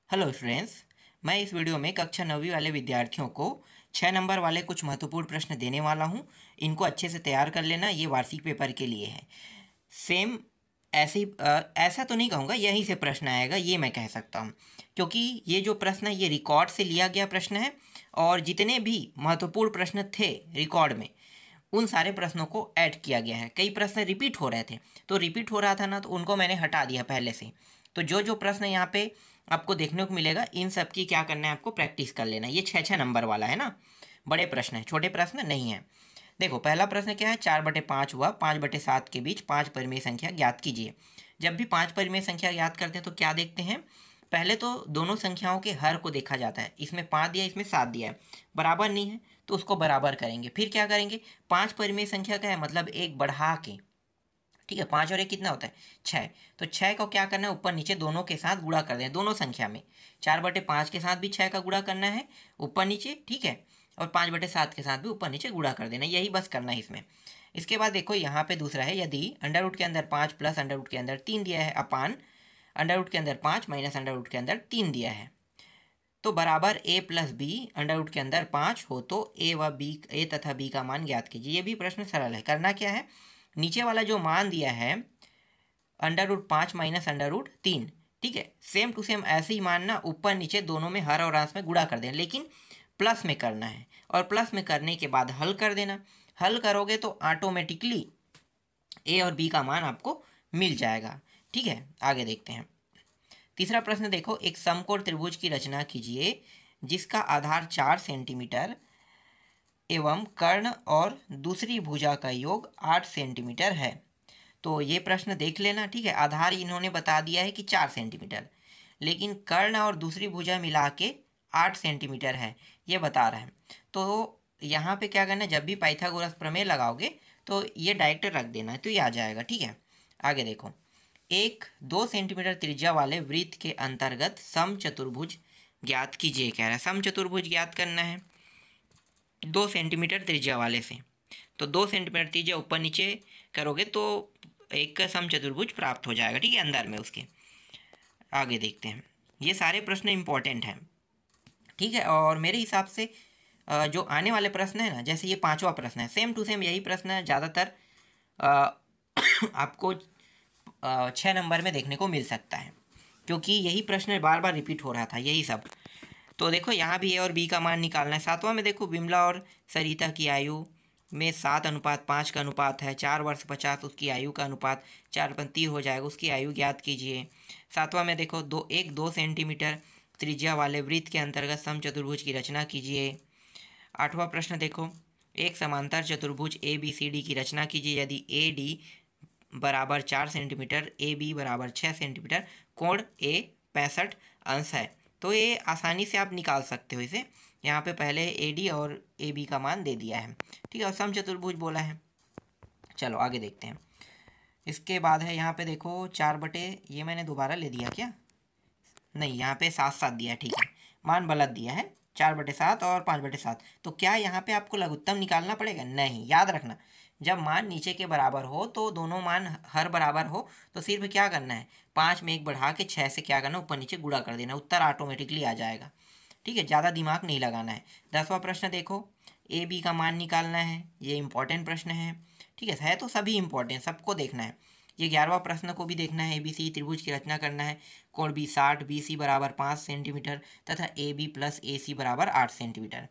Hello friends. मैं इस video में कक्षा 9वीं वाले विद्यार्थियों को 6 नंबर वाले कुछ महत्वपूर्ण प्रश्न देने वाला हूं। इनको अच्छे से तैयार कर लेना, ये वार्षिक पेपर के लिए है। सेम ऐसा तो नहीं कहूँगा, यहीं से प्रश्न आएगा ये मैं कह सकता हूँ, क्योंकि ये जो प्रश्न है ये रिकॉर्ड से लिया गया प्रश्न है और जितने भी महत्वपूर्ण प्रश्न थे रिकॉर्ड में उन सारे प्रश्नों को ऐड किया गया है। कई प्रश्न रिपीट हो रहे थे, तो रिपीट हो रहा था ना, तो उनको मैंने हटा दिया पहले से। तो जो जो प्रश्न यहाँ पे आपको देखने को मिलेगा, इन सब की क्या करना है, आपको प्रैक्टिस कर लेना है। ये 6-6 नंबर वाला है ना, बड़े प्रश्न है, छोटे प्रश्न नहीं है। देखो पहला प्रश्न क्या है, 4/5 हुआ, 5/7 के बीच 5 परिमेय संख्या ज्ञात कीजिए। जब भी 5 परिमेय संख्या ज्ञात करते हैं तो क्या देखते हैं, पहले तो दोनों संख्याओं के हर को देखा जाता है। इसमें 5 दिया, इसमें 7 दिया है, बराबर नहीं है तो उसको बराबर करेंगे। फिर क्या करेंगे, 5 परिमेय संख्या का है मतलब एक बढ़ा के, ठीक है, 5 और 1 कितना होता है 6। तो 6 को क्या करना है, ऊपर नीचे दोनों के साथ गुणा कर दें, दोनों संख्या में। 4/5 के साथ भी 6 का गुणा करना है ऊपर नीचे, ठीक है, और 5/7 के साथ भी ऊपर नीचे गुणा कर देना, यही बस करना है इसमें। इसके बाद देखो यहाँ पे दूसरा है, यदि अंडर रूट के अंदर 5 प्लस अंडर रूट के अंदर 3 दिया है अपान अंडर रूट के अंदर 5 माइनस अंडर रूट के अंदर 3 दिया है, तो बराबर a plus B under root के अंदर 5 हो तो ए तथा बी का मान ज्ञात कीजिए। ये भी प्रश्न सरल है। करना क्या है, नीचे वाला जो मान दिया है under root 5 minus under root 3, ठीक है, सेम टू सेम ऐसे ही मानना, ऊपर नीचे दोनों में हर और अंश में गुणा कर देना, लेकिन प्लस में करना है। और प्लस में करने के बाद हल कर देना। हल करोगे तो ऑटोमेटिकली ए और बी का मान आपको मिल जाएगा। ठीक है, आगे देखते हैं। तीसरा प्रश्न देखो, एक समकोण त्रिभुज की रचना कीजिए जिसका आधार 4 सेंटीमीटर एवं कर्ण और दूसरी भुजा का योग 8 सेंटीमीटर है। तो ये प्रश्न देख लेना, ठीक है। आधार इन्होंने बता दिया है कि 4 सेंटीमीटर, लेकिन कर्ण और दूसरी भुजा मिला के 8 सेंटीमीटर है, ये बता रहा है। तो यहाँ पे क्या करना है, जब भी पाइथागोरस प्रमेय लगाओगे तो ये डायरेक्ट रख देना है, तो ये आ जाएगा। ठीक है, आगे देखो, एक 2 सेंटीमीटर त्रिज्या वाले वृत्त के अंतर्गत समचतुर्भुज ज्ञात कीजिए, कह रहा है। समचतुर्भुज ज्ञात करना है 2 सेंटीमीटर त्रिज्या वाले से, तो 2 सेंटीमीटर त्रिज्या ऊपर नीचे करोगे तो एक समचतुर्भुज प्राप्त हो जाएगा, ठीक है, अंदर में उसके। आगे देखते हैं, ये सारे प्रश्न इंपॉर्टेंट हैं, ठीक है। और मेरे हिसाब से जो आने वाले प्रश्न है ना, जैसे ये 5वां प्रश्न है, सेम टू सेम यही प्रश्न है ज़्यादातर आपको 6 नंबर में देखने को मिल सकता है, क्योंकि यही प्रश्न बार बार रिपीट हो रहा था, यही सब। तो देखो यहाँ भी ए और बी का मान निकालना है। 7वां में देखो, विमला और सरिता की आयु में 7:5 का अनुपात है, 4 वर्ष 50 उसकी आयु का अनुपात, 4 हो जाएगा, उसकी आयु ज्ञात कीजिए। 7वां में देखो, 2 सेंटीमीटर त्रिज्या वाले वृत्त के अंतर्गत समचतुर्भुज की रचना कीजिए। 8वां प्रश्न देखो, एक समांतर चतुर्भुज ए बी सी डी की रचना कीजिए यदि ए डी बराबर 4 सेंटीमीटर, ए बी बराबर 6 सेंटीमीटर, कोण ए 65 अंश है। तो ये आसानी से आप निकाल सकते हो इसे। यहाँ पे पहले ए डी और ए बी का मान दे दिया है, ठीक है, और समचतुर्भुज बोला है। चलो आगे देखते हैं। इसके बाद है यहाँ पे देखो 4 ये मैंने दोबारा ले दिया क्या, नहीं, यहाँ पे 7-7 दिया है, ठीक है, मान गलत दिया है, 4/7 और 5/7। तो क्या यहाँ पे आपको लघुत्तम निकालना पड़ेगा, नहीं, याद रखना, जब मान नीचे के बराबर हो तो दोनों मान हर बराबर हो तो सिर्फ क्या करना है, 5 में 1 बढ़ा के 6 से क्या करना, ऊपर नीचे गुणा कर देना, उत्तर ऑटोमेटिकली आ जाएगा। ठीक है, ज़्यादा दिमाग नहीं लगाना है। 10वां प्रश्न देखो, ए बी का मान निकालना है, ये इंपॉर्टेंट प्रश्न है, ठीक है तो सभी इंपॉर्टेंट, सबको देखना है। ये 11वां प्रश्न को भी देखना है, ए बी सी त्रिभुज की रचना करना है, कोण बी 60, बी सी बराबर 5 सेंटीमीटर तथा ए बी प्लस ए सी बराबर 8 सेंटीमीटर।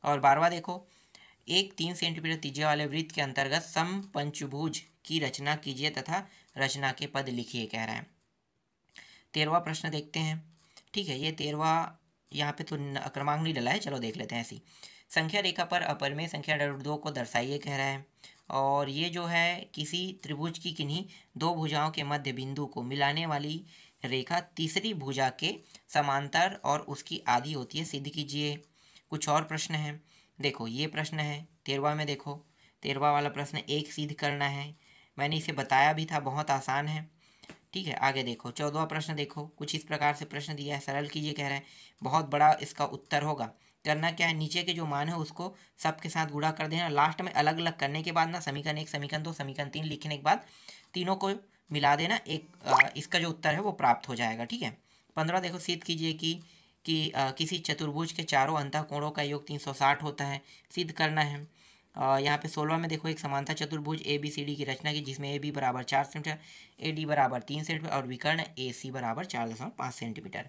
और 12वां देखो, एक 3 सेंटीमीटर त्रिज्या वाले वृत्त के अंतर्गत सम पंचभुज की रचना कीजिए तथा रचना के पद लिखिए, कह रहा है। 13वां प्रश्न देखते हैं, ठीक है, ये 13वां यहाँ पे तो क्रमांक नहीं डला है, चलो देख लेते हैं ऐसी। संख्या रेखा पर अपरिमेय संख्या √2 को दर्शाइए, कह रहा है। और ये जो है किसी त्रिभुज की किन्हीं दो भुजाओं के मध्य बिंदु को मिलाने वाली रेखा तीसरी भुजा के समांतर और उसकी आधी होती है, सिद्ध कीजिए। कुछ और प्रश्न हैं, देखो ये प्रश्न है 13वां में, देखो 13वां वाला प्रश्न एक सिद्ध करना है, मैंने इसे बताया भी था, बहुत आसान है, ठीक है। आगे देखो 14वां प्रश्न, देखो कुछ इस प्रकार से प्रश्न दिया है, सरल कीजिए, कह रहे हैं। बहुत बड़ा इसका उत्तर होगा। करना क्या है, नीचे के जो मान है उसको सबके साथ गुणा कर देना, लास्ट में अलग अलग करने के बाद ना समीकरण 1 समीकरण 2 समीकरण 3 लिखने के बाद तीनों को मिला देना, एक इसका जो उत्तर है वो प्राप्त हो जाएगा, ठीक है। 15 देखो सिद्ध कीजिए कि किसी चतुर्भुज के चारों अंतःकोणों का योग 360 होता है, सिद्ध करना है। यहाँ पे 16 में देखो एक समांतर चतुर्भुज ए बी सी डी की रचना की, जिसमें ए बी बराबर 4 सेंटीमीटर, ए डी बराबर 3 सेंटीमीटर और विकर्ण ए सी बराबर 4.5 सेंटीमीटर।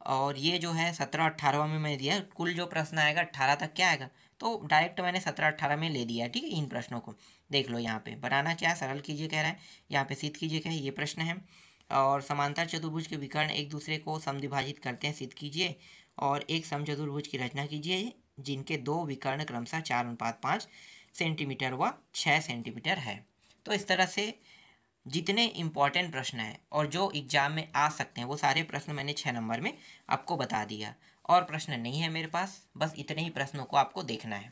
और ये जो है 17-18 में मैं दिया, कुल जो प्रश्न आएगा 18 तक क्या आएगा, तो डायरेक्ट मैंने 17-18 में ले दिया है। ठीक है, इन प्रश्नों को देख लो। यहाँ पे बनाना क्या है, सरल कीजिए कह रहा है, यहाँ पे सिद्ध कीजिए क्या है, ये प्रश्न है। और समांतर चतुर्भुज के विकर्ण एक दूसरे को समद्विभाजित करते हैं, सिद्ध कीजिए। और एक समचतुर्भुज की रचना कीजिए जिनके दो विकर्ण क्रमशः 4:5 सेंटीमीटर व 6 सेंटीमीटर है। तो इस तरह से जितने इम्पॉर्टेंट प्रश्न हैं और जो एग्जाम में आ सकते हैं वो सारे प्रश्न मैंने 6 नंबर में आपको बता दिया। और प्रश्न नहीं है मेरे पास, बस इतने ही प्रश्नों को आपको देखना है।